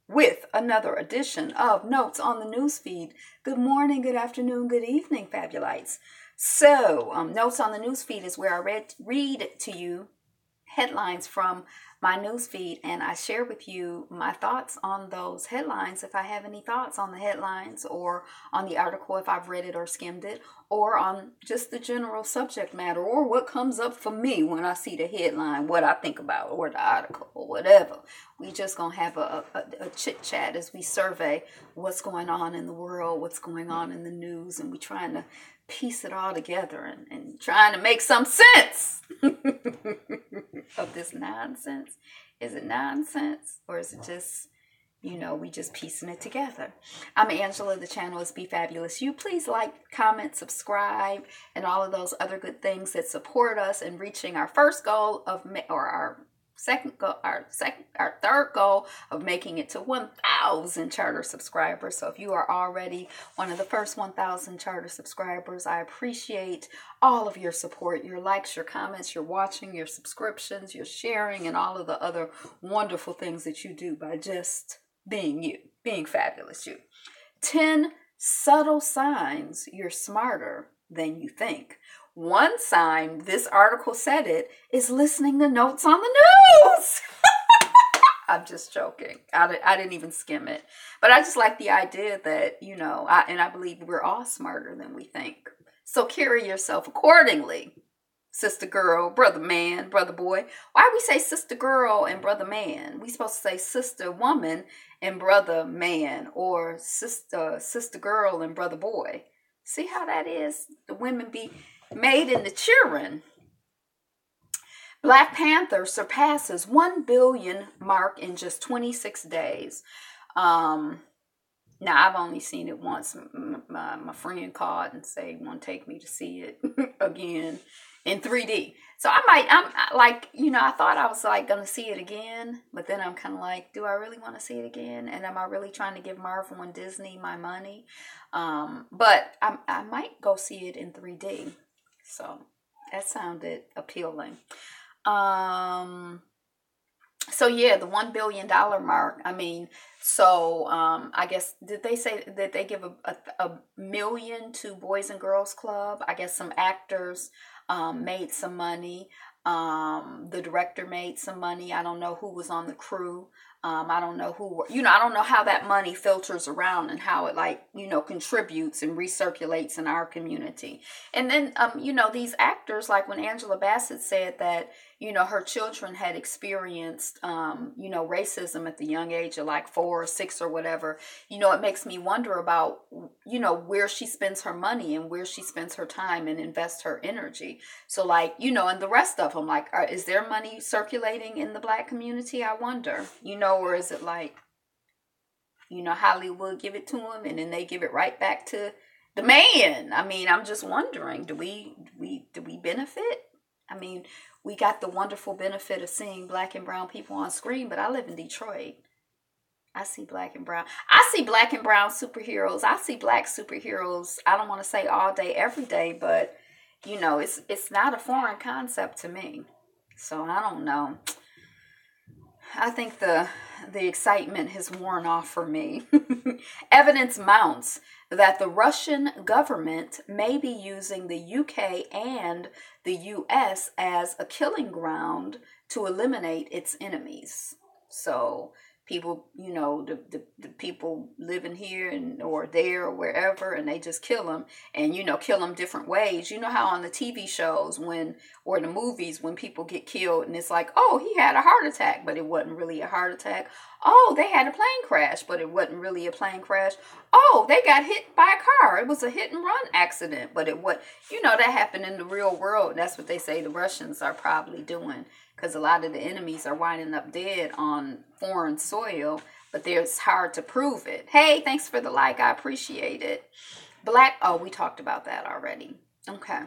with another edition of Notes on the Newsfeed. Good morning, good afternoon, good evening, Fabulites. So, Notes on the Newsfeed is where I read to you headlines from my newsfeed, and I share with you my thoughts on those headlines, if I have any thoughts on the headlines or on the article, if I've read it or skimmed it, or on just the general subject matter, or what comes up for me when I see the headline, what I think about, or the article, or whatever. We just gonna have a chit chat as we survey what's going on in the world, what's going on in the news, and we trying to piece it all together and trying to make some sense of this nonsense. Is it nonsense, or is it just, we just piecing it together? I'm Angela. The channel is Be Fabulous You. Please like, comment, subscribe, and all of those other good things that support us in reaching our first goal of, or our third goal of making it to 1,000 charter subscribers. So if you are already one of the first 1,000 charter subscribers, I appreciate all of your support, your likes, your comments, your watching, your subscriptions, your sharing, and all of the other wonderful things that you do by just being you, being fabulous you. 10 subtle signs you're smarter than you think. One sign, this article said it, is listening to Notes on the News. I'm just joking. I didn't even skim it. But I just like the idea that, I believe we're all smarter than we think. So carry yourself accordingly, sister girl, brother man, brother boy. Why we say sister girl and brother man? We supposed to say sister woman and brother man, or sister girl and brother boy. See how that is? The women be made in the children. Black Panther surpasses 1 billion mark in just 26 days. Now, I've only seen it once. My friend called and said he want to take me to see it again in 3D. So I thought I was like going to see it again, but then I'm kind of like, do I really want to see it again? And am I really trying to give Marvel and Disney my money? But I might go see it in 3D. So that sounded appealing. So yeah, the $1 billion mark. I guess, did they say that they give a million to Boys and Girls Club? I guess some actors made some money. The director made some money. I don't know who was on the crew. I don't know who, I don't know how that money filters around and how it contributes and recirculates in our community. And then, these actors, like when Angela Bassett said that, her children had experienced, racism at the young age of like 4 or 6 or whatever, it makes me wonder about, where she spends her money and where she spends her time and invests her energy. So and the rest of them, is there money circulating in the Black community? I wonder, or is it Hollywood give it to them and then they give it right back to the man? I mean, I'm just wondering, do we benefit? I mean, we got the wonderful benefit of seeing Black and brown people on screen, but I live in Detroit. I see Black and brown. I see Black and brown superheroes. I see Black superheroes. I don't want to say all day, every day, but it's not a foreign concept to me. So I don't know. I think the excitement has worn off for me. Evidence mounts that the Russian government may be using the UK and the US as a killing ground to eliminate its enemies. So people, the people living here or there or wherever, and they just kill them and, kill them different ways. You know how on the TV shows or the movies, when people get killed and it's like, oh, he had a heart attack, but it wasn't really a heart attack. Oh, they had a plane crash, but it wasn't really a plane crash. Oh, they got hit by a car. It was a hit and run accident, but it was, that happened in the real world. That's what they say the Russians are probably doing, because a lot of the enemies are winding up dead on foreign soil, but it's hard to prove it. Hey, thanks for the like. I appreciate it. We talked about that already. Okay.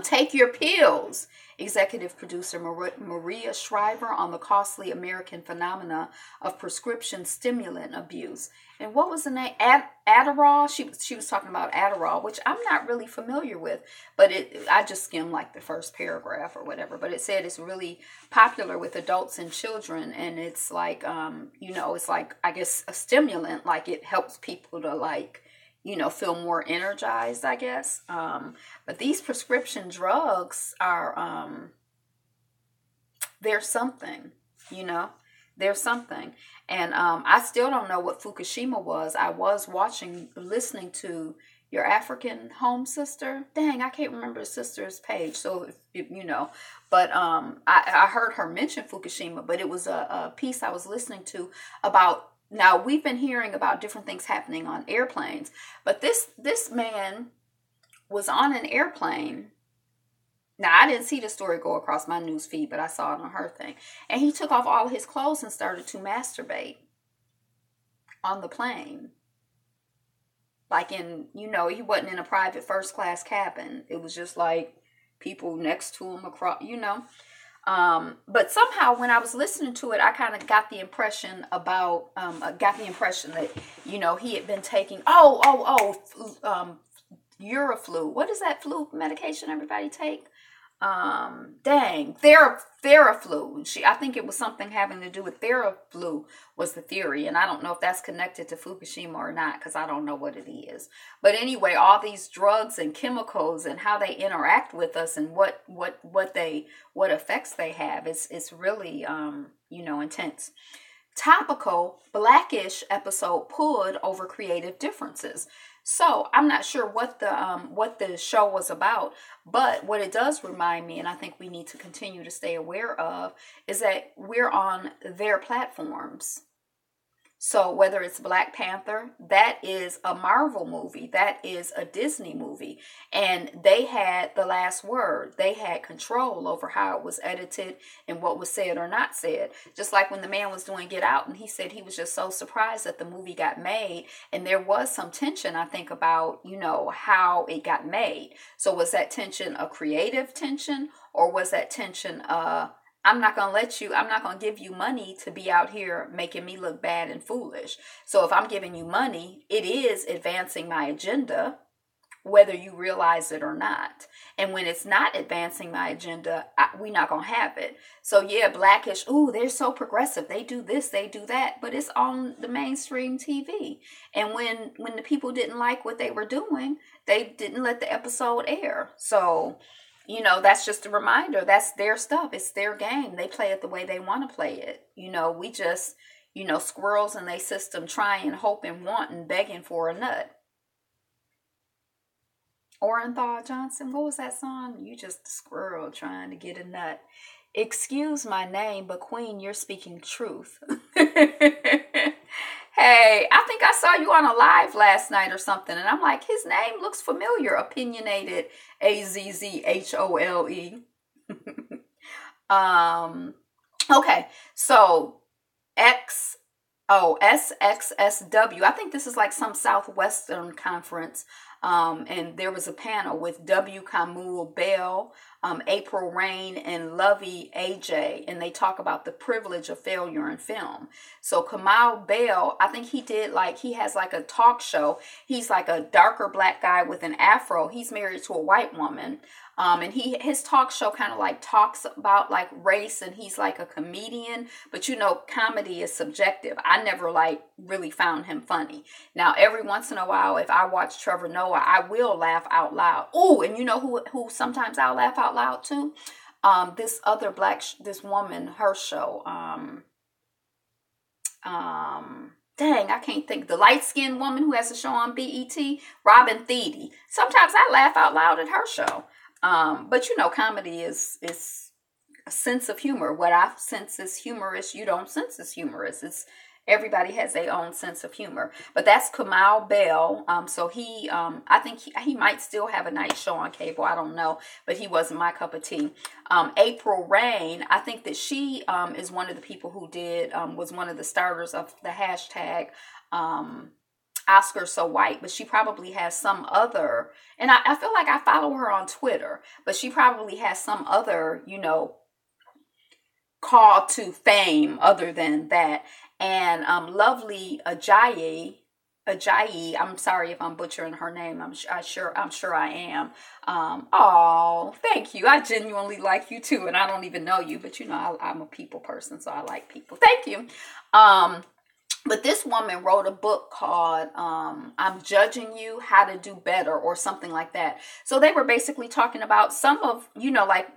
Take your pills. Executive producer Maria Shriver on the costly American phenomena of prescription stimulant abuse. And what was the name? Adderall. She was talking about Adderall, which I'm not really familiar with, but I just skimmed like the first paragraph or whatever. But it said it's really popular with adults and children, and it's like it's like, I guess, a stimulant. Like, it helps people to, like, feel more energized, I guess. But these prescription drugs are, they're something, they're something. And I still don't know what Fukushima was. I was listening to your African home sister. Dang, I can't remember the sister's page. So, but I heard her mention Fukushima, but it was a piece I was listening to about. Now, we've been hearing about different things happening on airplanes, but this man was on an airplane. Now, I didn't see the story go across my news feed, but I saw it on her thing. And he took off all his clothes and started to masturbate on the plane. Like, he wasn't in a private first class cabin. It was just like people next to him across, But somehow when I was listening to it, I kind of got the impression that, he had been taking, Euroflu. What is that flu medication everybody take? Theraflu. I think it was something having to do with Theraflu was the theory, and I don't know if that's connected to Fukushima or not, because I don't know what it is. But anyway, all these drugs and chemicals and how they interact with us and what effects they have, it's really intense. Topical Blackish episode pulled over creative differences. So I'm not sure what the show was about, but what it does remind me, and I think we need to continue to stay aware of, is that we're on their platforms. So whether it's Black Panther, that is a Marvel movie, that is a Disney movie, and they had the last word. They had control over how it was edited and what was said or not said. Just like when the man was doing Get Out, and he said he was just so surprised that the movie got made, and there was some tension, I think, about, how it got made. So was that tension a creative tension, or was that tension I'm not going to give you money to be out here making me look bad and foolish. So if I'm giving you money, it is advancing my agenda, whether you realize it or not. And when it's not advancing my agenda, we're not going to have it. So yeah, Blackish, ooh, they're so progressive. They do this, they do that, but it's on the mainstream TV. And when the people didn't like what they were doing, they didn't let the episode air. So that's just a reminder. That's their stuff. It's their game. They play it the way they want to play it. We just, squirrels in their system trying, hoping, wanting, begging for a nut. Orenthal Johnson, what was that song? You just a squirrel trying to get a nut. Excuse my name, but Queen, you're speaking truth. Hey, I think I saw you on a live last night or something, and I'm like, his name looks familiar. Opinionated, Azzhole. Okay, so SXSW. I think this is like some Southwestern conference. And there was a panel with W. Kamau Bell, April Rain, and Lovey AJ, and they talk about the privilege of failure in film. So Kamau Bell, I think he has like a talk show. He's like a darker black guy with an afro. He's married to a white woman. And his talk show kind of like talks about like race, and he's like a comedian, but comedy is subjective. I never like really found him funny. Now, every once in a while, if I watch Trevor Noah, I will laugh out loud. Oh, and who sometimes I'll laugh out loud too? This other this woman, her show, dang, I can't think. The light-skinned woman who has a show on BET, Robin Thede. Sometimes I laugh out loud at her show. But comedy is a sense of humor. What I sense is humorous, you don't sense is humorous. Everybody has their own sense of humor. But that's Kamau Bell. So he, I think he might still have a night show on cable. I don't know, but he wasn't my cup of tea. April Rain, I think that she is one of the people who was one of the starters of the hashtag Oscar So White, but she probably has some other, and I feel like I follow her on Twitter, but she probably has some other, call to fame other than that. And lovely Ajayi, I'm sorry if I'm butchering her name. I'm sure I am. Oh, thank you. I genuinely like you too, and I don't even know you, but I'm a people person, so I like people. Thank you. But this woman wrote a book called I'm Judging You, How to Do Better, or something like that. So they were basically talking about some of, like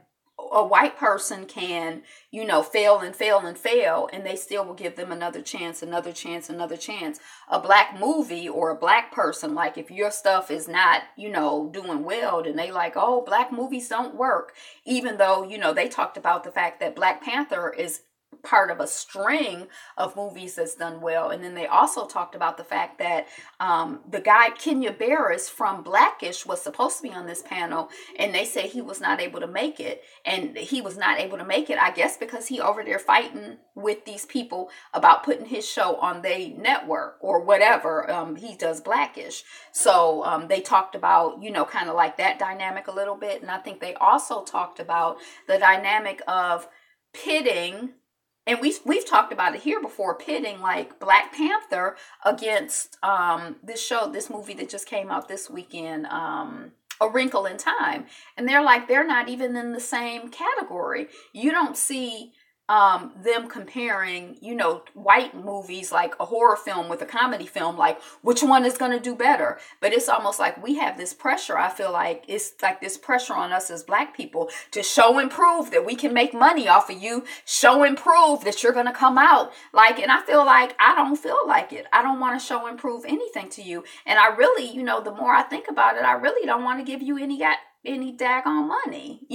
a white person can, fail and fail and fail, and they still will give them another chance, another chance, another chance. A black movie or a black person, like if your stuff is not, doing well, then they like, oh, black movies don't work. Even though, they talked about the fact that Black Panther is part of a string of movies that's done well. And then they also talked about the fact that the guy Kenya Barris from Blackish was supposed to be on this panel, and they say he was not able to make it. And he was not able to make it, I guess, because he over there fighting with these people about putting his show on their network or whatever. He does Blackish. So they talked about, kind of like that dynamic a little bit. And I think they also talked about the dynamic of pitting, and we've talked about it here before, pitting like Black Panther against this movie that just came out this weekend, A Wrinkle in Time. And they're not even in the same category. You don't see them comparing, white movies like a horror film with a comedy film, like which one is going to do better. But it's almost like we have this pressure. I feel like it's like this pressure on us as black people to show and prove that we can make money off of you, show and prove that you're going to come out like, and I feel like I don't feel like it. I don't want to show and prove anything to you. And I really, the more I think about it, I really don't want to give you any daggone money,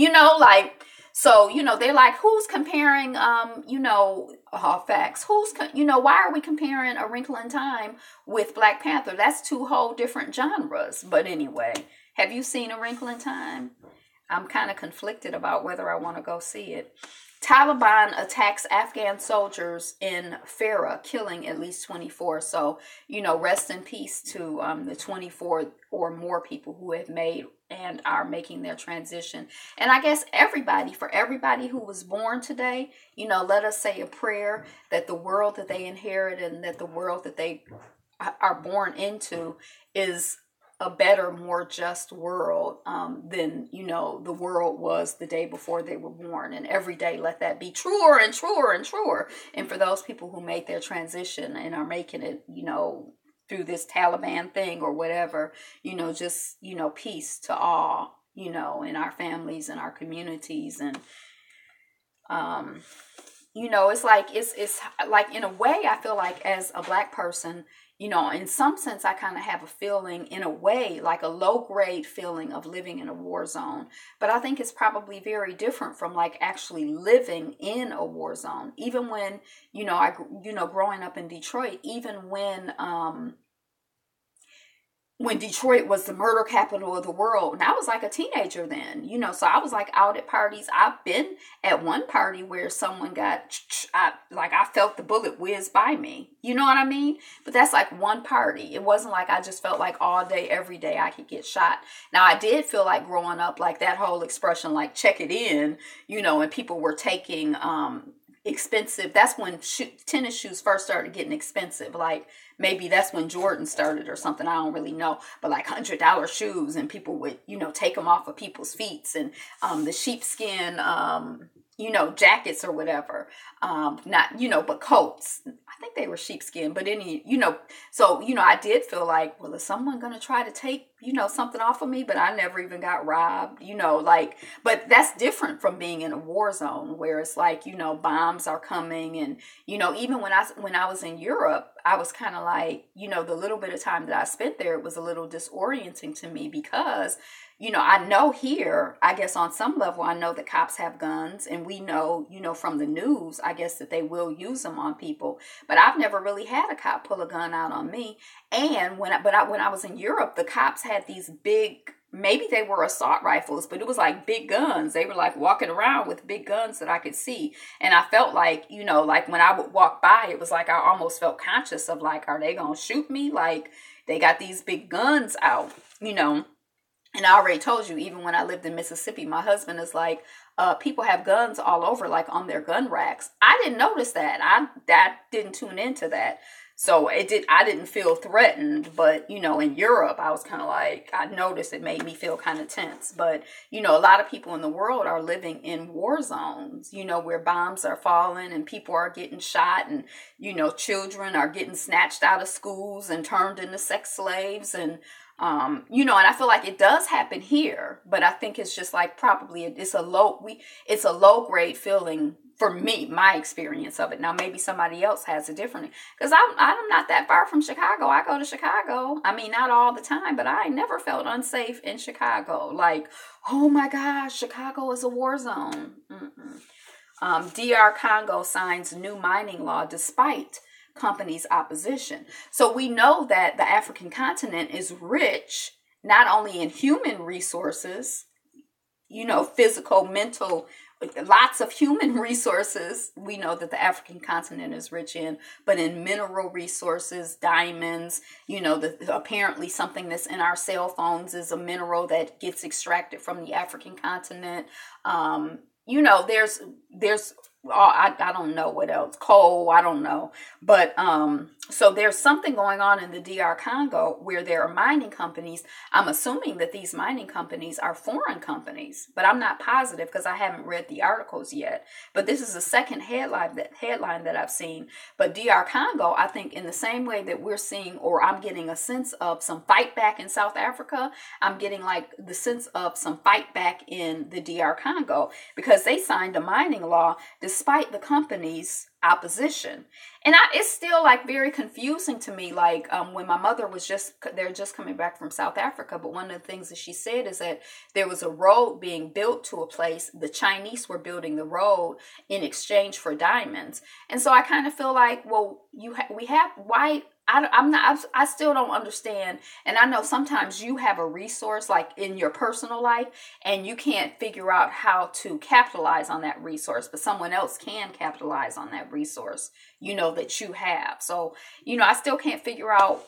So, they're like, who's comparing, facts? Why are we comparing A Wrinkle in Time with Black Panther? That's two whole different genres. But anyway, have you seen A Wrinkle in Time? I'm kind of conflicted about whether I want to go see it. Taliban attacks Afghan soldiers in Farah, killing at least 24. So, rest in peace to the 24 or more people who have made and are making their transition. And I guess for everybody who was born today, let us say a prayer that the world that they inherit and that the world that they are born into is a better, more just world than, the world was the day before they were born. And every day let that be truer and truer and truer. And for those people who made their transition and are making it, through this Taliban thing or whatever, just, peace to all, in our families and our communities. And, it's like in a way, I feel like as a black person, in some sense, I kind of have a feeling in a way, like a low grade feeling of living in a war zone. But I think it's probably very different from like actually living in a war zone. Even when, growing up in Detroit, even when Detroit was the murder capital of the world, and I was like a teenager then, so I was like out at parties. I've been at one party where someone I felt the bullet whiz by me. You know what I mean? But that's like one party. It wasn't like I just felt like all day, every day I could get shot. Now I did feel like growing up, like that whole expression, like check it in, and people were taking, expensive. That's when tennis shoes first started getting expensive. Like maybe that's when Jordan started or something. I don't really know. But like $100 shoes, and people would, take them off of people's feet, and the sheepskin, jackets or whatever. Not, but coats. I think they were sheepskin, but so, I did feel like, well, is someone going to try to take, something off of me? But I never even got robbed, but that's different from being in a war zone where it's like, bombs are coming. And, even when I was in Europe, I was kind of like, the little bit of time that I spent there, it was a little disorienting to me because, I know here, I guess on some level, I know that cops have guns, and we know, from the news, I guess that they will use them on people. But I've never really had a cop pull a gun out on me. And when I was in Europe, the cops had these big maybe they were assault rifles, but it was like big guns. They were like walking around with big guns that I could see. And I felt like, you know, like when I would walk by, it was like I almost felt conscious of like, are they going to shoot me? Like they got these big guns out, you know. And I already told you, even when I lived in Mississippi, my husband is like, people have guns all over, like on their gun racks. I didn't notice that. I didn't tune into that. So I didn't feel threatened, but, you know, in Europe, I was kind of like, I noticed it made me feel kind of tense. But, you know, a lot of people in the world are living in war zones, you know, where bombs are falling and people are getting shot and, you know, children are getting snatched out of schools and turned into sex slaves. And, you know, and I feel like it does happen here, but I think it's just like probably it's a low grade feeling for me, my experience of it. Now, maybe somebody else has a different, because I'm not that far from Chicago. I go to Chicago. I mean, not all the time, but I never felt unsafe in Chicago. Like, oh my gosh, Chicago is a war zone. DR Congo signs new mining law despite companies' opposition. So we know that the African continent is rich, not only in human resources, you know, physical, mental, lots of human resources we know that the African continent is rich in, but in mineral resources, diamonds, you know, apparently something that's in our cell phones is a mineral that gets extracted from the African continent. You know, there's I don't know what else, coal, I don't know. But so there's something going on in the DR Congo where there are mining companies. I'm assuming that these mining companies are foreign companies, but I'm not positive because I haven't read the articles yet. But this is the second headline that I've seen. But DR Congo, I think in the same way that we're seeing, or I'm getting a sense of some fight back in South Africa, I'm getting like the sense of some fight back in the DR Congo because they signed a mining law despite the company's opposition. And it's still like very confusing to me. Like when my mother was they're just coming back from South Africa. But one of the things that she said is that there was a road being built to a place. The Chinese were building the road in exchange for diamonds. And so I kind of feel like, well, why? I still don't understand. And I know sometimes you have a resource like in your personal life and you can't figure out how to capitalize on that resource, but someone else can capitalize on that resource, you know, that you have. So, you know, I still can't figure out.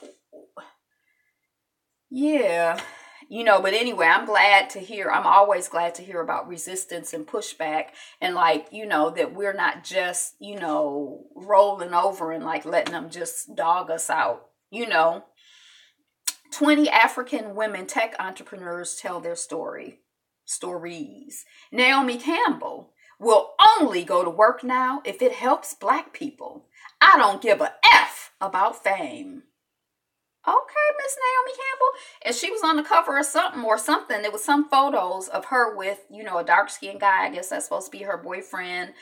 Yeah. You know, but anyway, I'm always glad to hear about resistance and pushback and like, you know, that we're not just, you know, rolling over and like letting them just dog us out, you know. 20 African women tech entrepreneurs tell their stories. Naomi Campbell will only go to work now if it helps Black people. I don't give a F about fame. Okay, Miss Naomi Campbell. And she was on the cover of something. There was some photos of her with, you know, a dark-skinned guy. I guess that's supposed to be her boyfriend.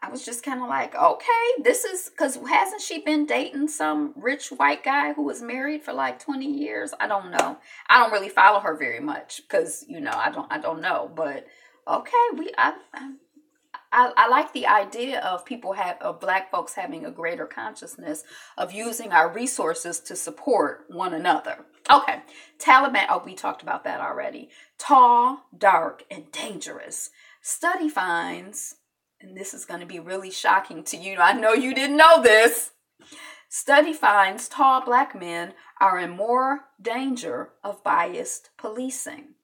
I was just kind of like, okay, this is, because hasn't she been dating some rich white guy who was married for like 20 years? I don't know. I don't really follow her very much because, you know, I don't know. But okay, I like the idea of Black folks having a greater consciousness of using our resources to support one another. Okay, Taliban, we talked about that already. Tall, dark, and dangerous. Study finds, and this is going to be really shocking to you. I know you didn't know this. Study finds tall Black men are in more danger of biased policing.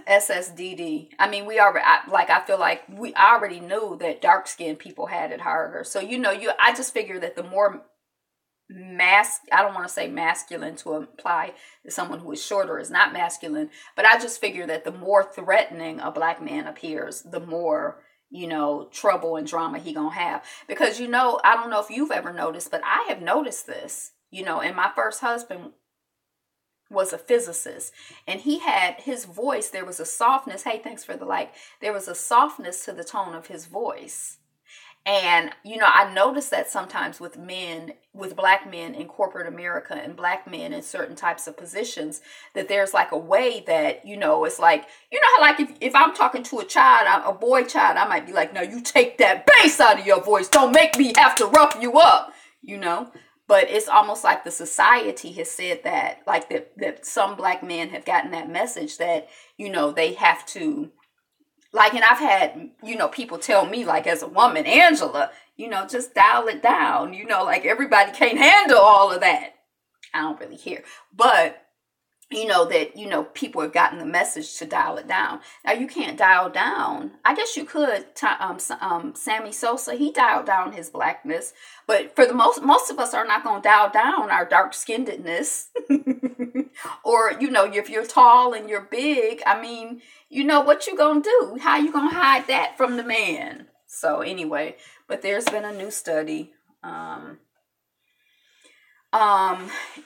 SSDD. I mean, I feel like we already knew that dark-skinned people had it harder. So, you know, I just figure that the more I don't want to say masculine to imply that someone who is shorter is not masculine, but I just figure that the more threatening a Black man appears, the more, you know, trouble and drama he gonna have. Because, you know, I don't know if you've ever noticed, but I have noticed this, you know, and my first husband was a physicist and he had his voice, there was a softness. Hey, thanks for the like. There was a softness to the tone of his voice. And, you know, I noticed that sometimes with Black men in corporate America and Black men in certain types of positions, that there's like a way that, you know, it's like, you know how like if I'm talking to a boy child, I might be like, no, you take that bass out of your voice. Don't make me have to rough you up, you know. But it's almost like the society has said that, like that some black men have gotten that message that, they have to, like, and I've had, people tell me, like, as a woman, Angela, just dial it down, like everybody can't handle all of that. I don't really care. But that, people have gotten the message to dial it down. Now, you can't dial down. I guess you could. Sammy Sosa, he dialed down his blackness. But for the most of us are not going to dial down our dark-skinnedness. Or, if you're tall and you're big, I mean, what you going to do? How you going to hide that from the man? So anyway, but there's been a new study.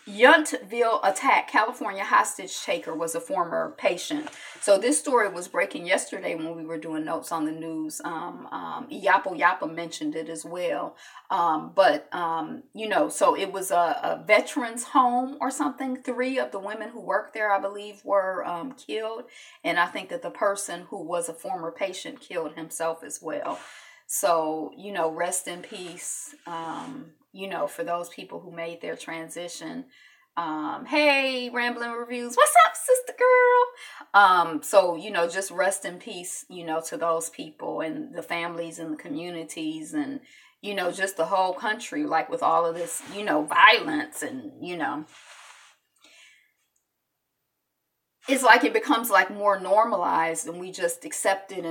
Yountville attack. California hostage taker was a former patient. So this story was breaking yesterday when we were doing notes on the news. Yapo Yapa mentioned it as well. So it was a veterans home or something. 3 of the women who worked there, I believe, were killed. And I think that the person who was a former patient killed himself as well. So, rest in peace. For those people who made their transition. Hey, Rambling Reviews. What's up, sister girl? So, just rest in peace, to those people and the families and the communities and, just the whole country, like with all of this, violence and, it's like it becomes like more normalized and we just accept it.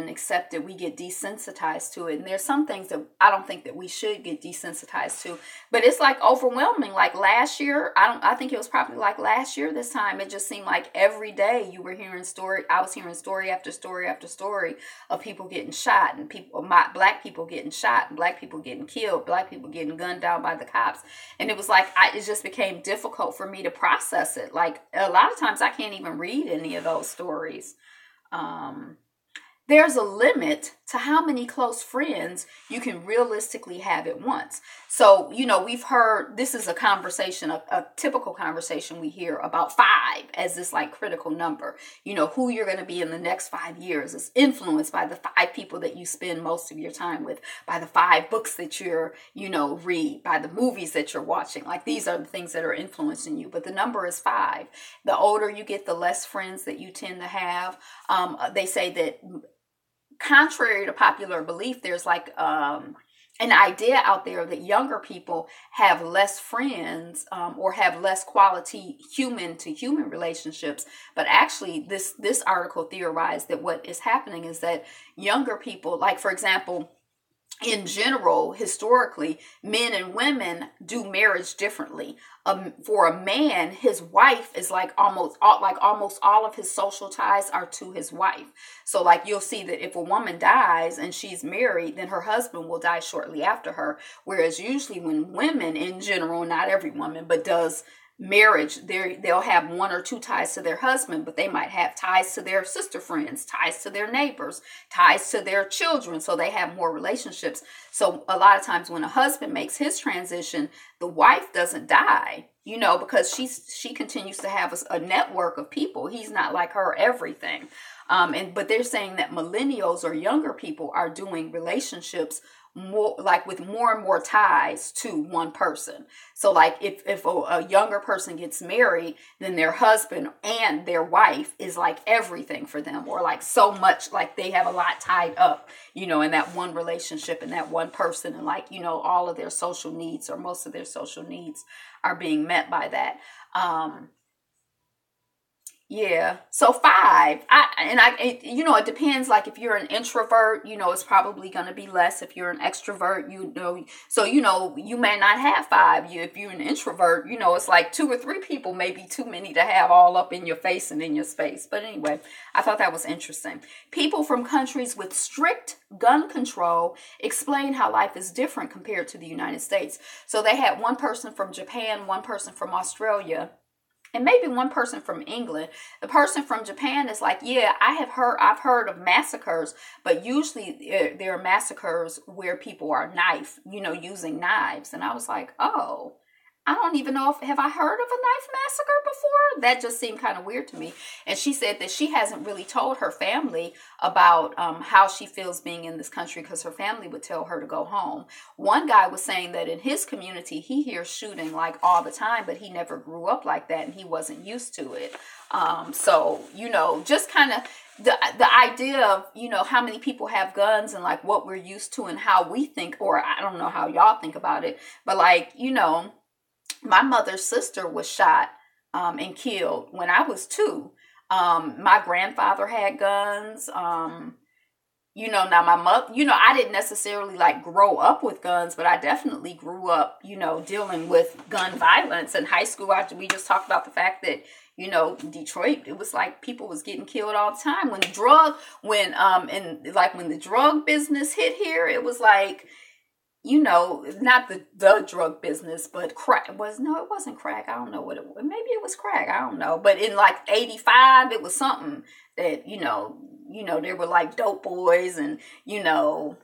We get desensitized to it. And there's some things that I don't think that we should get desensitized to, but it's like overwhelming. Like last year, I think it was probably like last year this time, it just seemed like every day you were hearing I was hearing story after story after story of people getting shot and black people getting shot and black people getting killed, black people getting gunned down by the cops. And it was like, it just became difficult for me to process it. Like a lot of times I can't even read any of those stories. There's a limit to how many close friends you can realistically have at once. So, we've heard, this is a conversation, a typical conversation we hear about 5 as this like critical number. Who you're going to be in the next 5 years is influenced by the 5 people that you spend most of your time with, by the 5 books that you're, read, by the movies that you're watching. Like these are the things that are influencing you. But the number is 5. The older you get, the less friends that you tend to have. They say that contrary to popular belief, there's like an idea out there that younger people have less friends or have less quality human to human relationships. But actually, this article theorized that what is happening is that younger people, like for example, in general, historically, men and women do marriage differently. For a man, his wife is like almost all of his social ties are to his wife. So like you'll see that if a woman dies and she's married, then her husband will die shortly after her. Whereas usually when women in general, not every woman, but does marriage, they'll have 1 or 2 ties to their husband, but they might have ties to their sister friends, ties to their neighbors, ties to their children. So they have more relationships. So a lot of times when a husband makes his transition, the wife doesn't die, because she continues to have a network of people. He's not like her everything. But they're saying that millennials or younger people are doing relationships more like with more and more ties to one person. So like if a younger person gets married, then their husband and their wife is like everything for them, or like so much, like they have a lot tied up, in that one relationship and that one person, and like, all of their social needs or most of their social needs are being met by that. Yeah. So 5, it depends. Like if you're an introvert, it's probably going to be less. If you're an extrovert, so, you may not have 5. If you're an introvert, it's like 2 or 3 people may be too many to have all up in your face and in your space. But anyway, I thought that was interesting. People from countries with strict gun control explain how life is different compared to the United States. So they had one person from Japan, one person from Australia, and maybe one person from England. The person from Japan is like, yeah, I've heard of massacres, but usually there are massacres where people are using knives. And I was like, oh, I don't even know if, have I heard of a knife massacre before? That just seemed kind of weird to me. And she said that she hasn't really told her family about how she feels being in this country, because her family would tell her to go home. One guy was saying that in his community, he hears shooting like all the time, but he never grew up like that and he wasn't used to it. So, you know, just kind of the idea of, you know, how many people have guns and like what we're used to and how we think, or I don't know how y'all think about it, but like, you know, my mother's sister was shot and killed when I was 2. My grandfather had guns. You know, now my mother, you know, I didn't necessarily like grow up with guns, but I definitely grew up, you know, dealing with gun violence. In high school, we just talked about the fact that, you know, Detroit, it was like people was getting killed all the time. When the drug business hit here, it was like, you know, not the drug business, but crack it wasn't crack. I don't know what it was. Maybe it was crack. I don't know. But in like 85, it was something that, you know, there were like dope boys and, you know,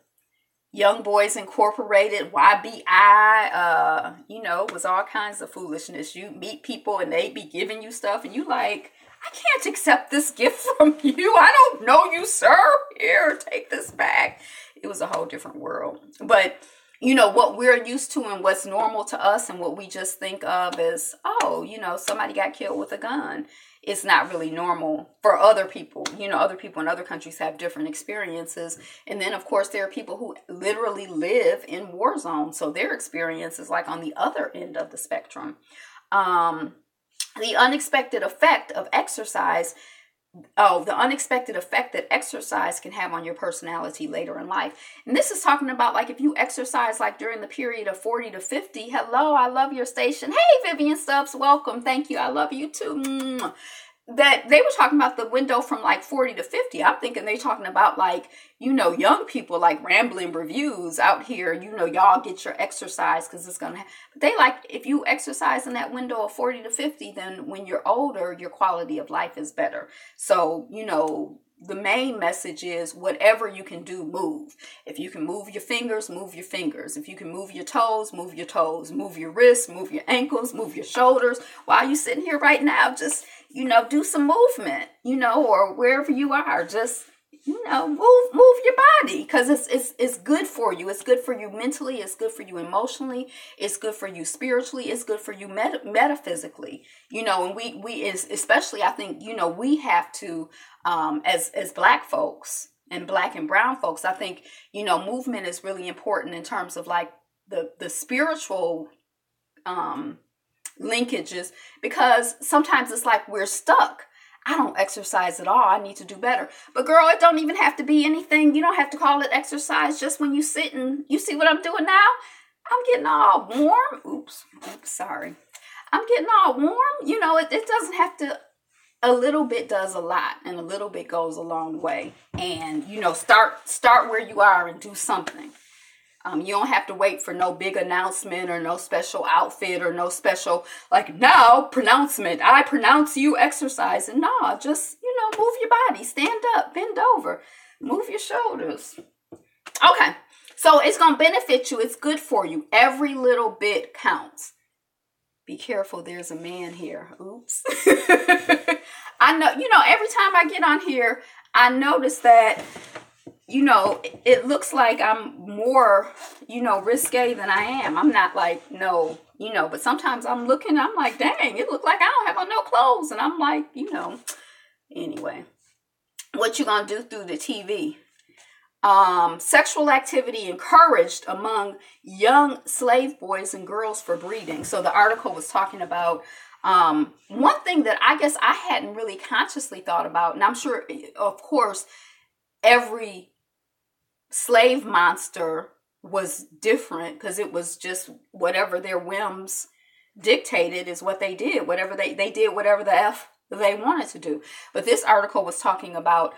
Young Boys Incorporated, YBI, you know, it was all kinds of foolishness. You meet people and they be giving you stuff and you like, I can't accept this gift from you. I don't know you, sir. Here, take this back. It was a whole different world. But you know, what we're used to and what's normal to us and what we just think of as, oh, you know, somebody got killed with a gun. It's not really normal for other people. You know, other people in other countries have different experiences. And then, of course, there are people who literally live in war zones. So their experience is like on the other end of the spectrum. The unexpected effect of exercise. The unexpected effect that exercise can have on your personality later in life. And this is talking about like if you exercise like during the period of 40 to 50, hello, I love your station. Hey, Vivian Stubbs, welcome. Thank you. I love you too. That they were talking about the window from like 40 to 50. I'm thinking they talking about like, you know, young people like Rambling Reviews out here, you know, y'all get your exercise because it's going to, but they like, if you exercise in that window of 40 to 50, then when you're older, your quality of life is better. So, you know, the main message is whatever you can do, move. If you can move your fingers, move your fingers. If you can move your toes, move your toes. Move your wrists, move your ankles, move your shoulders. While you're sitting here right now, just, you know, do some movement, you know, or wherever you are, just, you know, move your body because it's good for you. It's good for you mentally. It's good for you emotionally. It's good for you spiritually. It's good for you metaphysically, you know, and we especially, I think, you know, we have to, as Black folks and Black and brown folks, I think, you know, movement is really important in terms of like the spiritual, linkages, because sometimes it's like we're stuck. I don't exercise at all. I need to do better. But girl, it don't even have to be anything. You don't have to call it exercise. Just when you sit and you see what I'm doing now, I'm getting all warm. Oops, sorry. I'm getting all warm. You know, it doesn't have to, a little bit does a lot and a little bit goes a long way. And, you know, start where you are and do something. You don't have to wait for no big announcement or no special outfit or no special, like, now pronouncement. I pronounce you exercising. No, just, you know, move your body. Stand up, bend over, move your shoulders. Okay, so it's going to benefit you. It's good for you. Every little bit counts. Be careful. There's a man here. Oops. I know, you know, every time I get on here, I notice that, you know, it looks like I'm more, you know, risque than I am. I'm not like, no, you know, but sometimes I'm looking, I'm like, dang, it look like I don't have on no clothes. And I'm like, you know, anyway, what you gonna do through the TV? Sexual activity encouraged among young slave boys and girls for breeding. So the article was talking about one thing that I guess I hadn't really consciously thought about. And I'm sure, of course, every slave monster was different because it was just whatever their whims dictated is what they did. Whatever they did whatever the F they wanted to do. But this article was talking about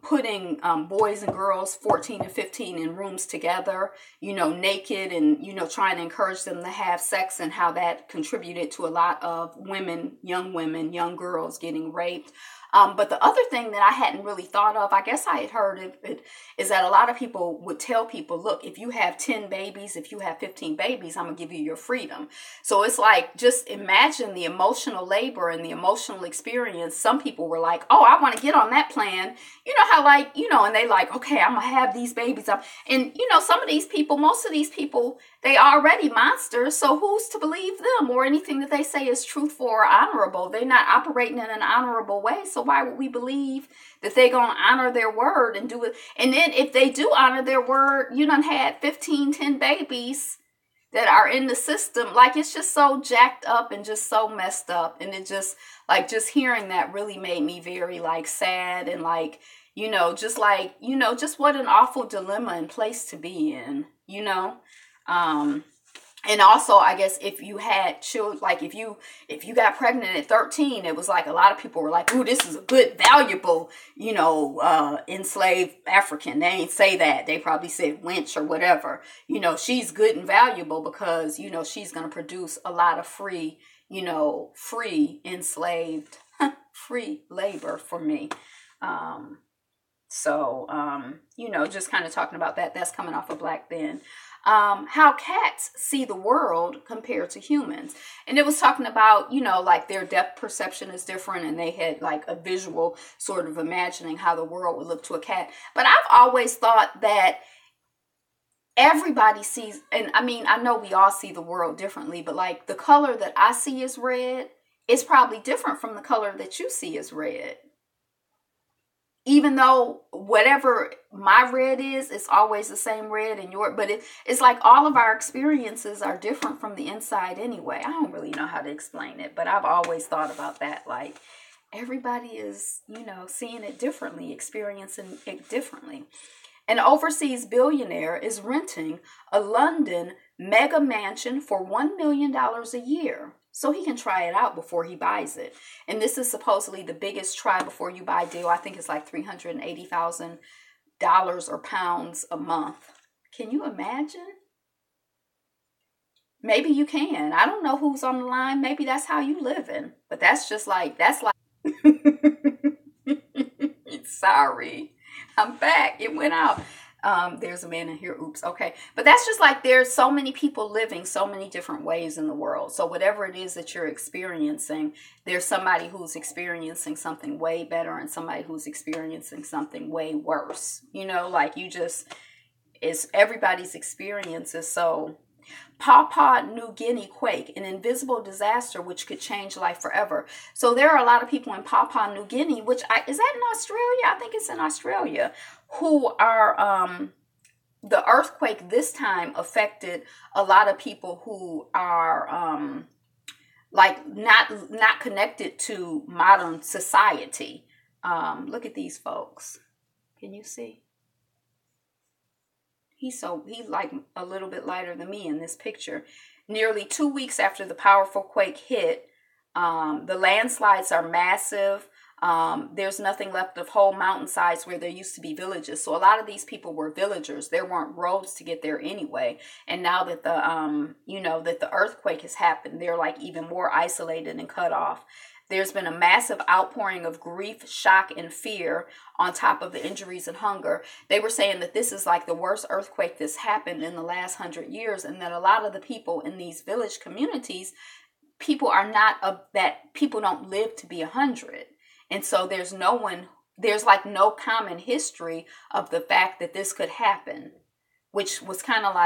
putting boys and girls 14 and 15 in rooms together, naked, and, trying to encourage them to have sex, and how that contributed to a lot of women, young girls getting raped. But the other thing that I hadn't really thought of, I guess I had heard it, is that a lot of people would tell people, look, if you have 10 babies, if you have 15 babies, I'm going to give you your freedom. So it's like, just imagine the emotional labor and the emotional experience. Some people were like, oh, I want to get on that plan. You know how and they like, okay, I'm going to have these babies. And, some of these people, most of these people, they already monsters. So who's to believe them or anything that they say is truthful or honorable? They're not operating in an honorable way. So why would we believe that they're going to honor their word and do it? And then if they do honor their word, you done had 10 babies that are in the system. Like, it's just so jacked up and just so messed up. And it just, just hearing that really made me very, sad, and just what an awful dilemma and place to be in, and also, I guess, if you had children, if you got pregnant at 13, it was like a lot of people were like, ooh, this is a good, valuable, enslaved African. They ain't say that. They probably said wench or whatever. She's good and valuable because, she's going to produce a lot of free enslaved, free labor for me. Just kind of talking about that. That's coming off of Black Ben. How cats see the world compared to humans. And it was talking about, their depth perception is different, and they had a visual sort of imagining how the world would look to a cat. But I've always thought that everybody sees, and I know we all see the world differently, but the color that I see is red is probably different from the color that you see is red. Even though whatever my red is, it's always the same red in your, but it's like all of our experiences are different from the inside anyway. I don't really know how to explain it, but I've always thought about that. Everybody is, seeing it differently, experiencing it differently. An overseas billionaire is renting a London mega mansion for $1 million a year, so he can try it out before he buys it. And this is supposedly the biggest try before you buy deal. I think it's like $380,000 or pounds a month. Can you imagine? Maybe you can. I don't know who's on the line. Maybe that's how you living. But that's just sorry. I'm back. It went out. There's a man in here. Oops. Okay. But that's just there's so many people living so many different ways in the world. So whatever it is that you're experiencing, there's somebody who's experiencing something way better and somebody who's experiencing something way worse. It's everybody's experiences. So Papau New Guinea quake, an invisible disaster which could change life forever. So there are a lot of people in Papau New Guinea, is that in Australia? I think it's in Australia, who are, the earthquake this time affected a lot of people who are, not connected to modern society. Look at these folks. Can you see? He's a little bit lighter than me in this picture. Nearly 2 weeks after the powerful quake hit, the landslides are massive. There's nothing left of whole mountainsides where there used to be villages. So a lot of these people were villagers. There weren't roads to get there anyway. And now that the earthquake has happened, they're even more isolated and cut off. There's been a massive outpouring of grief, shock, and fear on top of the injuries and hunger. They were saying that this is the worst earthquake that's happened in the last 100 years, and that a lot of the people in these village communities, people don't live to be 100. And so there's no common history of the fact that this could happen, which was kind of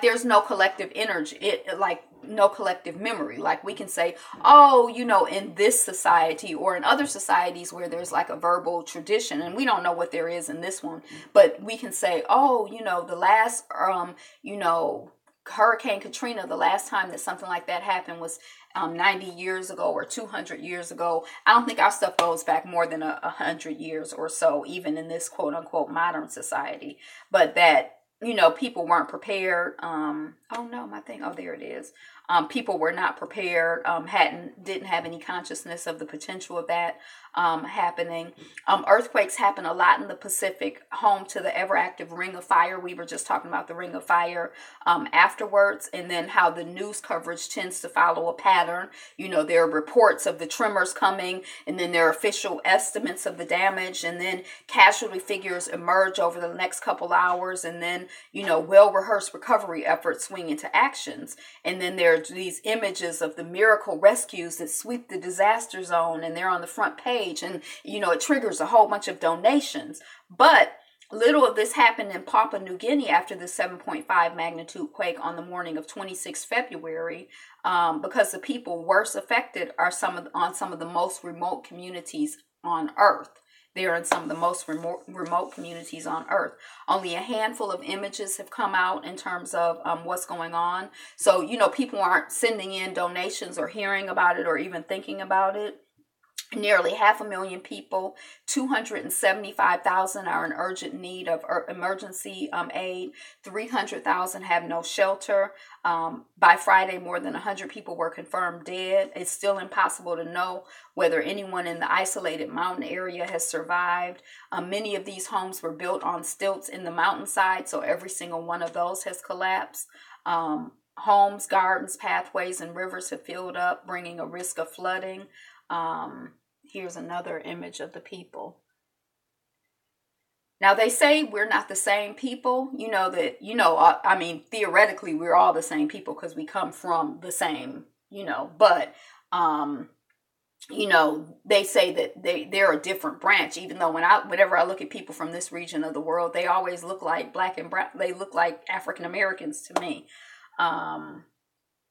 there's no collective energy, no collective memory. We can say, in this society or in other societies where there's a verbal tradition, and we don't know what there is in this one, but we can say, the last, Hurricane Katrina, the last time that something like that happened was 90 years ago or 200 years ago. I don't think our stuff goes back more than 100 years or so, even in this quote unquote modern society. But that, people weren't prepared. Oh no, my thing. Oh, there it is. People were not prepared, didn't have any consciousness of the potential of that happening. Earthquakes happen a lot in the Pacific, home to the ever active Ring of Fire. We were just talking about the Ring of Fire afterwards, and then how the news coverage tends to follow a pattern. There are reports of the tremors coming, and then there are official estimates of the damage, and then casualty figures emerge over the next couple hours, and then, well-rehearsed recovery efforts swing into actions. And then there are these images of the miracle rescues that sweep the disaster zone, and they're on the front page, and, it triggers a whole bunch of donations. But little of this happened in Papua New Guinea after the 7.5 magnitude quake on the morning of 26 February, because the people worst affected are some of the most remote communities on Earth. They are in some of the most remote communities on Earth. Only a handful of images have come out in terms of what's going on. So, people aren't sending in donations or hearing about it or even thinking about it. Nearly 500,000 people, 275,000 are in urgent need of emergency aid. 300,000 have no shelter. By Friday, more than 100 people were confirmed dead. It's still impossible to know whether anyone in the isolated mountain area has survived. Many of these homes were built on stilts in the mountainside, so every single one of those has collapsed. Homes, gardens, pathways, and rivers have filled up, bringing a risk of flooding. Here's another image of the people. Now, they say we're not the same people, theoretically, we're all the same people because we come from the same, but, they say that they're a different branch, even though whenever I look at people from this region of the world, they always look like black and brown. They look like African Americans to me.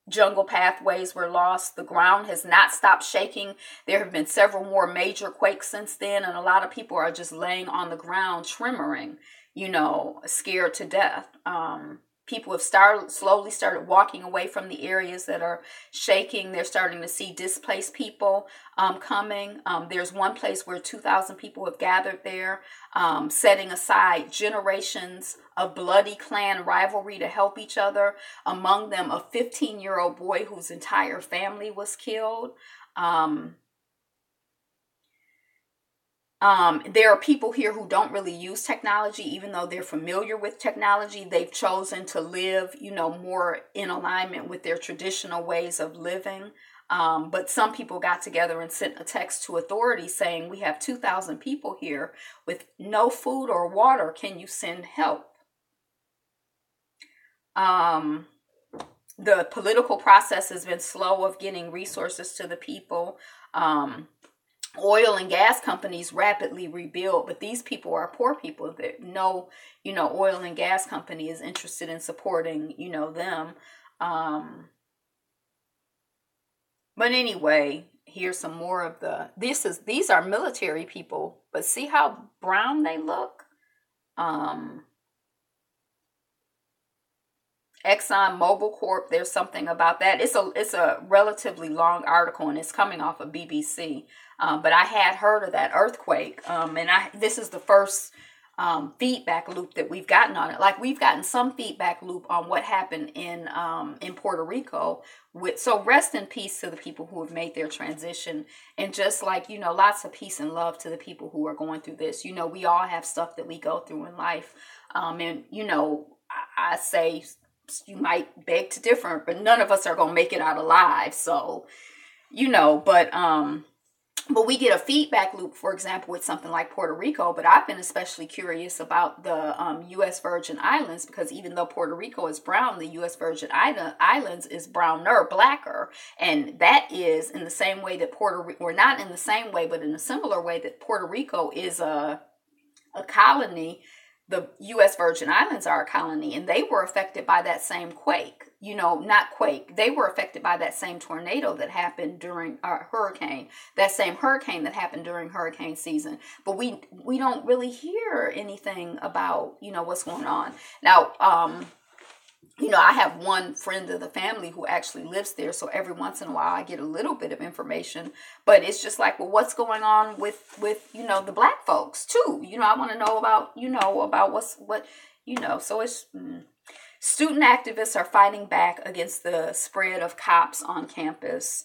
Jungle pathways were lost. The ground has not stopped shaking. There have been several more major quakes since then, and a lot of people are just laying on the ground, tremoring, scared to death. People have slowly started walking away from the areas that are shaking. They're starting to see displaced people coming. There's one place where 2,000 people have gathered there, setting aside generations of bloody clan rivalry to help each other. Among them, a 15-year-old boy whose entire family was killed. There are people here who don't really use technology, even though they're familiar with technology. They've chosen to live, more in alignment with their traditional ways of living. But some people got together and sent a text to authorities saying, we have 2,000 people here with no food or water. Can you send help? The political process has been slow of getting resources to the people. Oil and gas companies rapidly rebuild, but these people are poor people that no, oil and gas company is interested in supporting, them. But anyway, here's some more of these are military people, but see how brown they look? Exxon Mobil Corp, there's something about that. It's a relatively long article, and it's coming off of BBC. But I had heard of that earthquake, and this is the first feedback loop that we've gotten on it. Like, we've gotten some feedback loop on what happened in Puerto Rico. So rest in peace to the people who have made their transition, and just like, lots of peace and love to the people who are going through this. We all have stuff that we go through in life, and I say, you might beg to differ, but none of us are going to make it out alive. So, but we get a feedback loop, for example, with something like Puerto Rico. But I've been especially curious about the U.S. Virgin Islands, because even though Puerto Rico is brown, the U.S. Virgin Islands is browner, blacker. And that is in the same way that or not in the same way, but in a similar way that Puerto Rico is a colony. The U.S. Virgin Islands are a colony, and they were affected by that same quake. Not quake. They were affected by that same tornado that happened during our hurricane. That same hurricane that happened during hurricane season. But we don't really hear anything about, what's going on. Now, I have one friend of the family who actually lives there. So every once in a while I get a little bit of information, but it's just like, well, what's going on with the black folks too? I want to know about, about so it's, Student activists are fighting back against the spread of cops on campus.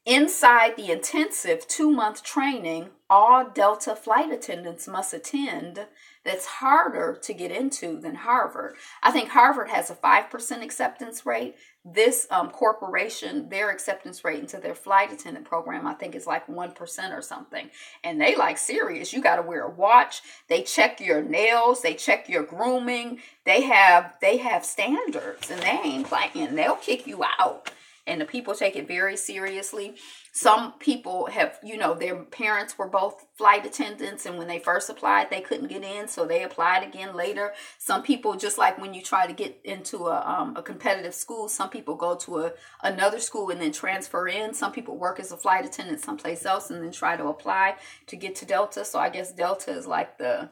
Inside the intensive 2-month training all Delta flight attendants must attend, that's harder to get into than Harvard. I think Harvard has a 5% acceptance rate. This corporation, their acceptance rate into their flight attendant program, I think is like 1% or something. And they like serious. You got to wear a watch. They check your nails. They check your grooming. They have standards, and they ain't playing. They'll kick you out. And the people take it very seriously. Some people have, their parents were both flight attendants, and when they first applied, they couldn't get in, so they applied again later. Some people, just like when you try to get into a competitive school, some people go to another school and then transfer in. Some people work as a flight attendant someplace else and then try to apply to get to Delta. So I guess Delta is like the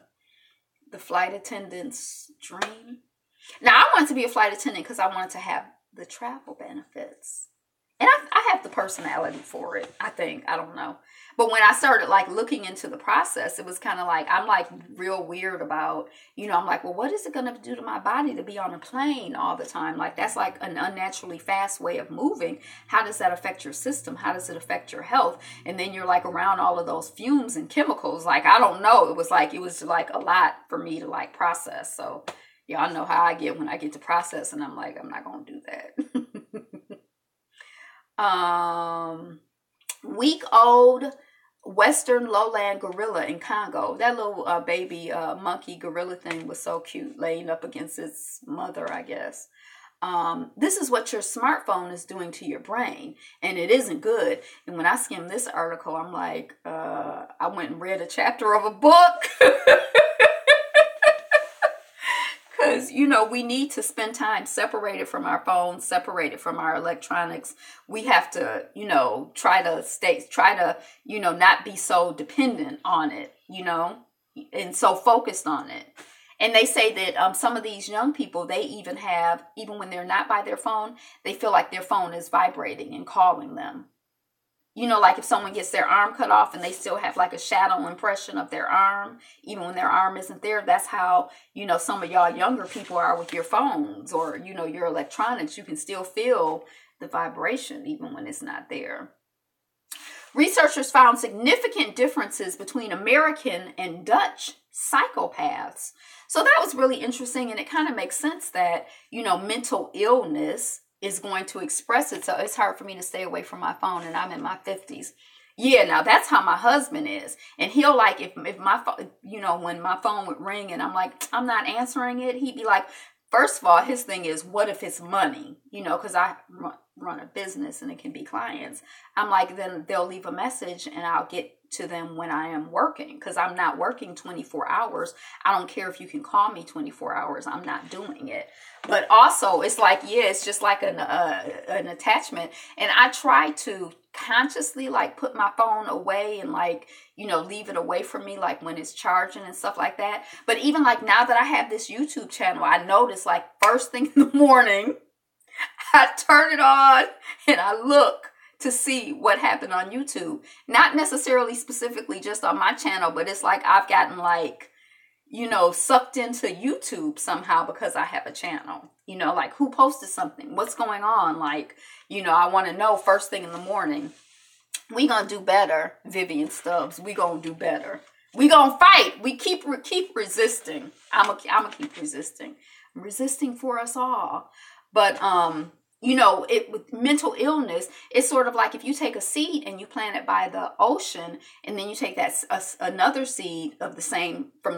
flight attendant's dream. Now, I wanted to be a flight attendant because I wanted to have the travel benefits. And I have the personality for it, I think. I don't know. But when I started looking into the process, it was kind of I'm real weird about, I'm like, well, what is it going to do to my body to be on a plane all the time? That's like an unnaturally fast way of moving. How does that affect your system? How does it affect your health? And then you're around all of those fumes and chemicals. I don't know. It was a lot for me to process. So y'all know how I get when I get to process, and I'm like, I'm not going to do that. Week-old Western lowland gorilla in Congo. That little baby monkey gorilla thing was so cute, laying up against its mother, I guess. This is what your smartphone is doing to your brain, and it isn't good. And when I skimmed this article, I'm like, I went and read a chapter of a book. Because, we need to spend time separated from our phones, separated from our electronics. We have to, try to, not be so dependent on it, and so focused on it. And they say that some of these young people, they even when they're not by their phone, they feel like their phone is vibrating and calling them. If someone gets their arm cut off and they still have a shadow impression of their arm, even when their arm isn't there, that's how, some of y'all younger people are with your phones or, your electronics. You can still feel the vibration even when it's not there. Researchers found significant differences between American and Dutch psychopaths. So that was really interesting, and it kind of makes sense that, mental illness is going to express it. So it's hard for me to stay away from my phone, and I'm in my 50s. Yeah, now that's how my husband is. And he'll if my phone, when my phone would ring and I'm like, I'm not answering it, he'd be like, first of all, his thing is, what if it's money? Because I run a business and it can be clients. I'm like, then they'll leave a message and I'll get to them when I am working, because I'm not working 24 hours. I don't care if you can call me 24 hours. I'm not doing it. But also, it's it's just like an attachment. And I try to consciously put my phone away and leave it away from me when it's charging and stuff like that. But even now that I have this YouTube channel, I notice first thing in the morning, I turn it on and I look to see what happened on YouTube. Not necessarily specifically just on my channel, but it's I've gotten sucked into YouTube somehow because I have a channel. Who posted something? What's going on? I want to know first thing in the morning. We gonna do better, Vivian Stubbs. We gonna do better. We gonna fight. We keep resisting. I'm gonna keep resisting. I'm resisting for us all. But with mental illness, it's sort of if you take a seed and you plant it by the ocean, and then you take another seed from the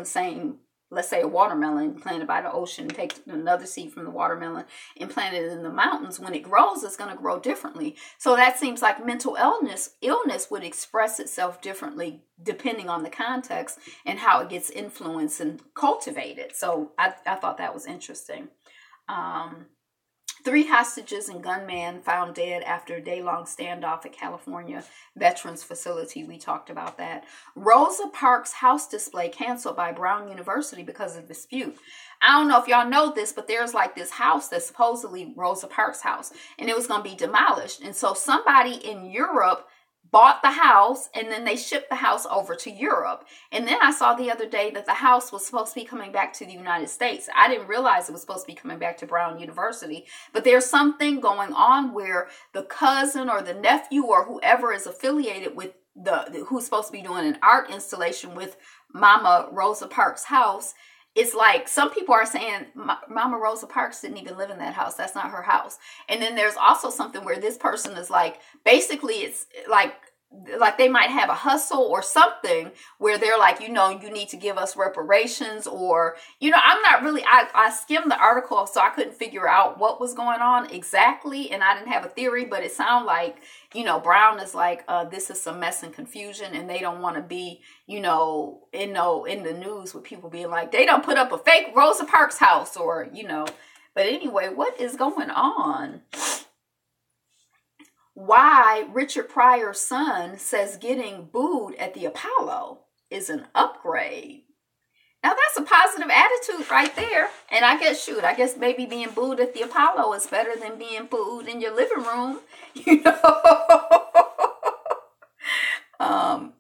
same, let's say a watermelon, planted by the ocean, take another seed from the watermelon and plant it in the mountains. When it grows, it's going to grow differently. So that seems like mental illness would express itself differently depending on the context and how it gets influenced and cultivated. So I thought that was interesting. 3 hostages and gunman found dead after a day-long standoff at California Veterans Facility. We talked about that. Rosa Parks house display canceled by Brown University because of dispute. I don't know if y'all know this, but there's this house that's supposedly Rosa Parks' house, and it was going to be demolished. And so somebody in Europe bought the house, and then they shipped the house over to Europe. And then I saw the other day that the house was supposed to be coming back to the United States. I didn't realize it was supposed to be coming back to Brown University, but there's something going on where the cousin or the nephew or whoever is affiliated with who's supposed to be doing an art installation with Mama Rosa Parks' house. It's like some people are saying Mama Rosa Parks didn't even live in that house. That's not her house. And then there's also something where this person is like, basically it's like they might have a hustle or something where they're like, you need to give us reparations, or, I'm not really, I skimmed the article, so I couldn't figure out what was going on exactly. And I didn't have a theory, but it sounded like, Brown is like, this is some mess and confusion, and they don't want to be, in the news with people being like, they don't put up a fake Rosa Parks house, or, but anyway, what is going on? Why Richard Pryor's son says getting booed at the Apollo is an upgrade. Now that's a positive attitude right there. And I guess maybe being booed at the Apollo is better than being booed in your living room,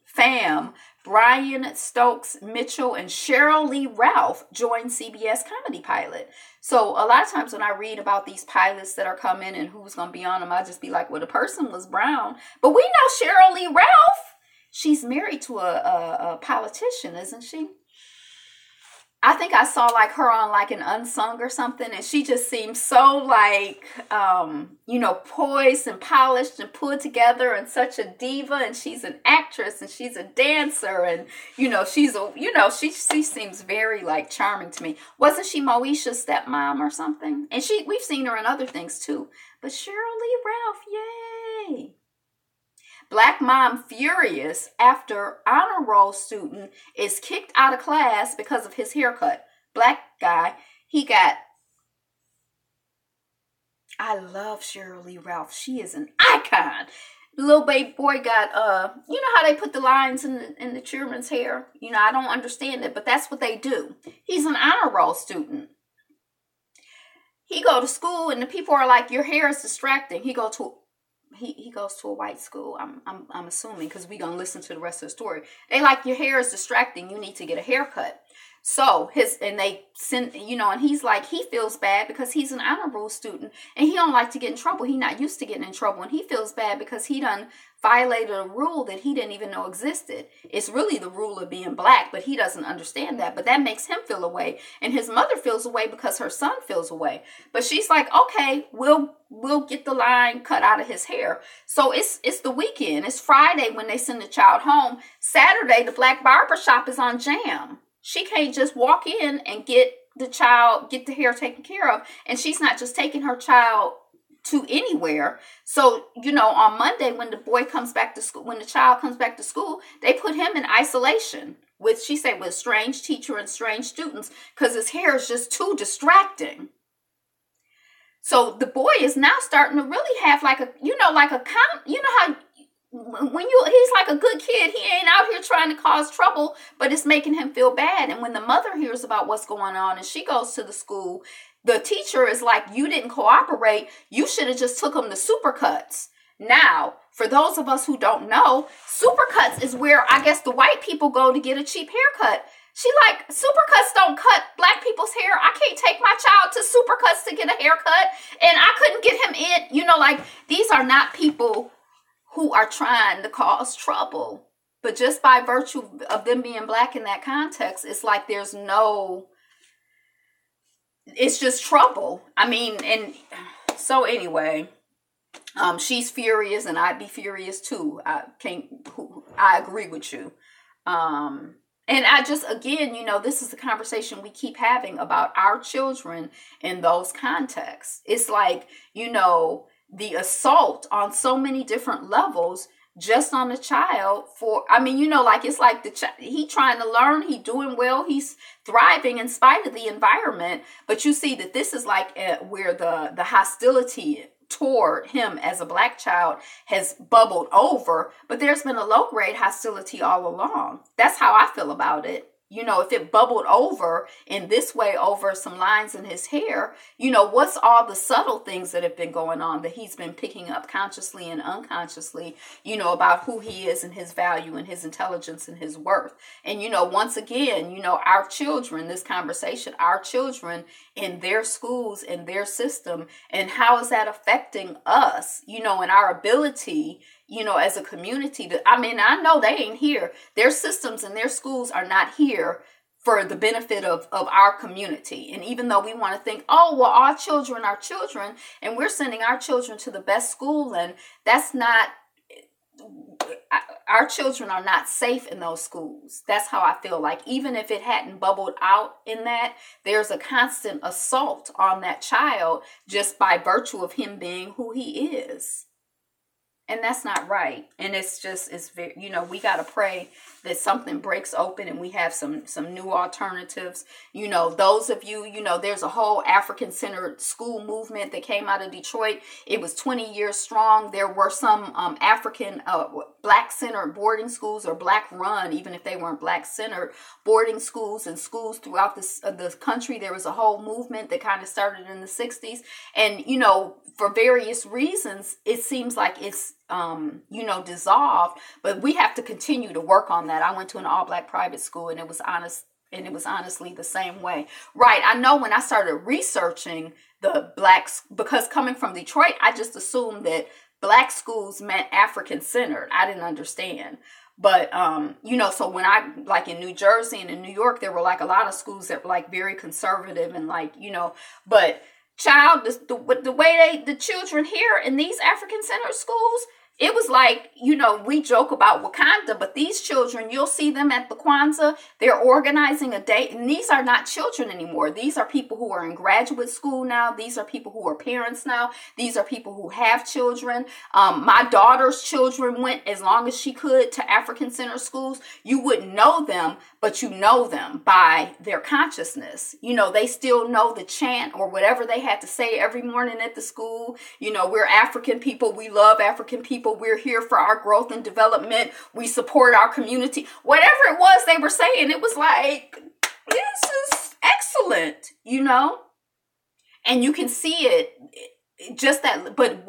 Fam, Brian Stokes Mitchell and Cheryl Lee Ralph joined CBS comedy pilot. So a lot of times when I read about these pilots that are coming and who's going to be on them, I just be like, well, the person was Brown. But we know Cheryl Lee Ralph. She's married to a politician, isn't she? I think I saw like her on like an Unsung or something, and she just seems so like, poised and polished and put together and such a diva, and she's an actress and she's a dancer, and, she seems very like charming to me. Wasn't she Moesha's stepmom or something? And we've seen her in other things too, but Cheryl Lee Ralph, yay. Black mom furious after honor roll student is kicked out of class because of his haircut. Black guy, I love Cheryl Lee Ralph. She is an icon. The little baby boy got, how they put the lines in the children's hair? I don't understand it, but that's what they do. He's an honor roll student. He go to school and the people are like, your hair is distracting. He goes to a white school. I'm assuming, because we're gonna listen to the rest of the story. They like, your hair is distracting. You need to get a haircut. So they send, and he's like, he feels bad because he's an honor roll student and he don't like to get in trouble. He not used to getting in trouble, and he feels bad because he done violated a rule that he didn't even know existed. It's really the rule of being black, but he doesn't understand that. But that makes him feel away, and his mother feels away because her son feels away. But she's like, okay, we'll get the line cut out of his hair. So it's the weekend. It's Friday when they send the child home. Saturday, the black barber shop is on jam. She can't just walk in and get the hair taken care of. And she's not just taking her child to anywhere. So, on Monday, when the boy comes back to school, when the child comes back to school, they put him in isolation with a strange teacher and strange students because his hair is just too distracting. So the boy is now starting to really have like how he's like a good kid. He ain't out here trying to cause trouble, but it's making him feel bad. And when the mother hears about what's going on and she goes to the school, the teacher is like, you didn't cooperate. You should have just took him to Supercuts. Now, for those of us who don't know, Supercuts is where I guess the white people go to get a cheap haircut. She like, Supercuts don't cut black people's hair. I can't take my child to Supercuts to get a haircut. And I couldn't get him in. These are not people who are trying to cause trouble. But just by virtue of them being black in that context, it's like it's just trouble. I mean, and so anyway, she's furious and I'd be furious too. I agree with you. And I just, again, this is the conversation we keep having about our children in those contexts. It's like, the assault on so many different levels just on the child it's like he trying to learn, he doing well, he's thriving in spite of the environment. But you see that this is like where the hostility toward him as a black child has bubbled over, but there's been a low grade hostility all along. That's how I feel about it. if it bubbled over in this way over some lines in his hair, what's all the subtle things that have been going on that he's been picking up consciously and unconsciously, about who he is and his value and his intelligence and his worth. And, once again, our children, this conversation, our children in their schools, in their system, and how is that affecting us, and our ability, as a community I know they ain't here. Their systems and their schools are not here for the benefit of our community. And even though we want to think, oh, well, our children are children, and we're sending our children to the best school, and that's not, our children are not safe in those schools. That's how I feel like. Even if it hadn't bubbled out in that, there's a constant assault on that child just by virtue of him being who he is. And that's not right. And it's very, we got to pray that something breaks open and we have some new alternatives. Those of you, there's a whole African-centered school movement that came out of Detroit. It was 20 years strong. There were some African Black-centered boarding schools, or Black-run, even if they weren't Black-centered, boarding schools and schools throughout the country. There was a whole movement that kind of started in the 60s. And, for various reasons, it seems like it's, dissolved, but we have to continue to work on that. I went to an all-Black private school, and it was honestly the same way. Right. I know when I started researching the Blacks, because coming from Detroit, I just assumed that Black schools meant African-centered. I didn't understand. But, so when I, like in New Jersey and in New York, there were like a lot of schools that were like very conservative and like, but child, the way the children here in these African-centered schools, it was like, we joke about Wakanda, but these children, you'll see them at the Kwanzaa. They're organizing a day, and these are not children anymore. These are people who are in graduate school now. These are people who are parents now. These are people who have children. My daughter's children went, as long as she could, to African-centered schools. You wouldn't know them, but you know them by their consciousness. They still know the chant or whatever they had to say every morning at the school. We're African people. We love African people. We're here for our growth and development. We support our community. Whatever it was they were saying, it was like, this is excellent, and you can see it. Just that, but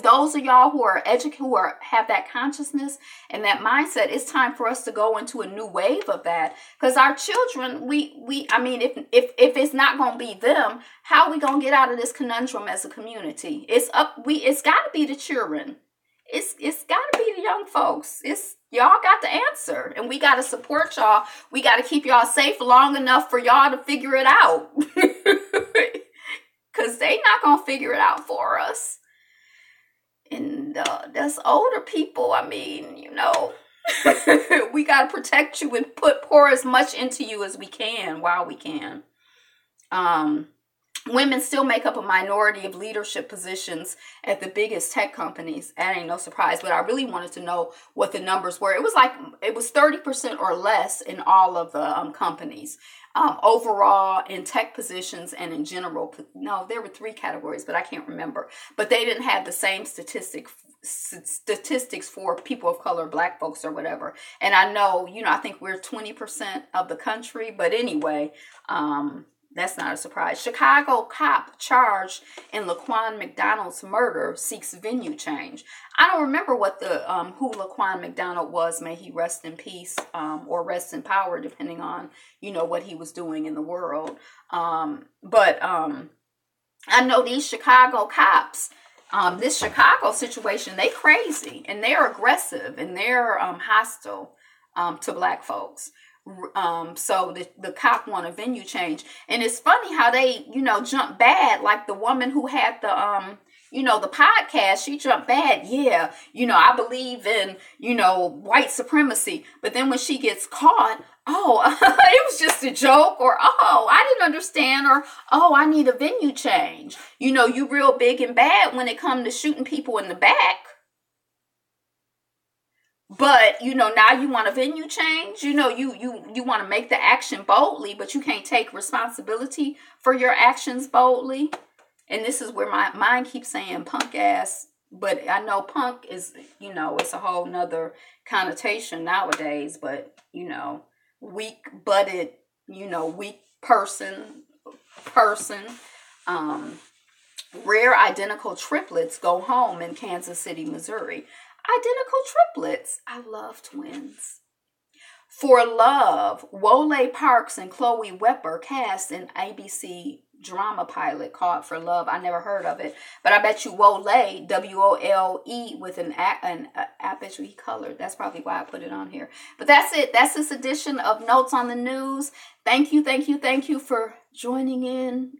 those of y'all who are educated, have that consciousness and that mindset, it's time for us to go into a new wave of that. Because our children, if it's not going to be them, how are we going to get out of this conundrum as a community? It's got to be the children. It's got to be the young folks. Y'all got the answer, and we got to support y'all. We got to keep y'all safe long enough for y'all to figure it out. Because they not going to figure it out for us. And that's older people. We got to protect you and pour as much into you as we can while we can. Women still make up a minority of leadership positions at the biggest tech companies. That ain't no surprise, but I really wanted to know what the numbers were. It was 30% or less in all of the companies. Overall in tech positions and in general. No, there were 3 categories, but I can't remember. But they didn't have the same statistics for people of color, Black folks or whatever. And I know, I think we're 20% of the country. But anyway, that's not a surprise. Chicago cop charged in Laquan McDonald's murder seeks venue change. I don't remember what who Laquan McDonald was. May he rest in peace, or rest in power, depending on, what he was doing in the world. But I know these Chicago cops, this Chicago situation, they crazy and they're aggressive and they're hostile to Black folks. So the cop want a venue change. And it's funny how they, jump bad, like the woman who had the podcast, she jumped bad. Yeah, I believe in, white supremacy. But then when she gets caught, oh, it was just a joke, or, oh, I didn't understand, or, oh, I need a venue change. You real big and bad when it comes to shooting people in the back. But, now you want a venue change, you want to make the action boldly, but you can't take responsibility for your actions boldly. And this is where my mind keeps saying punk ass, but I know punk is, it's a whole nother connotation nowadays, but, weak-butted, weak person. Rare identical triplets go home in Kansas City, Missouri. Identical triplets. I love twins. For Love, Wole Parks and Chloe Wepper cast an ABC drama pilot called For Love. I never heard of it, but I bet you Wole, W-O-L-E, with an I bet you he colored. That's probably why I put it on here. But that's it. That's this edition of Notes on the News. Thank you for joining in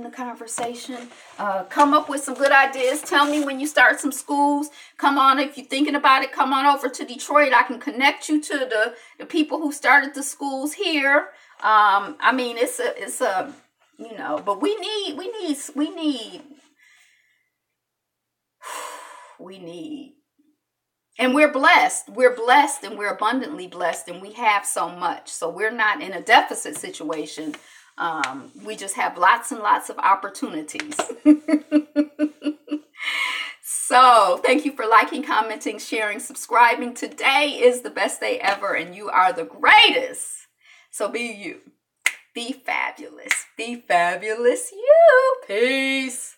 the conversation. Come up with some good ideas. Tell me when you start some schools. Come on, if you're thinking about it, come on over to Detroit. I can connect you to the people who started the schools here. I mean, it's a but we need, and we're blessed. We're blessed, and we're abundantly blessed, and we have so much. So we're not in a deficit situation. We just have lots and lots of opportunities. So thank you for liking, commenting, sharing, subscribing. Today is the best day ever, and you are the greatest. So be you. Be fabulous. Be fabulous you. Peace.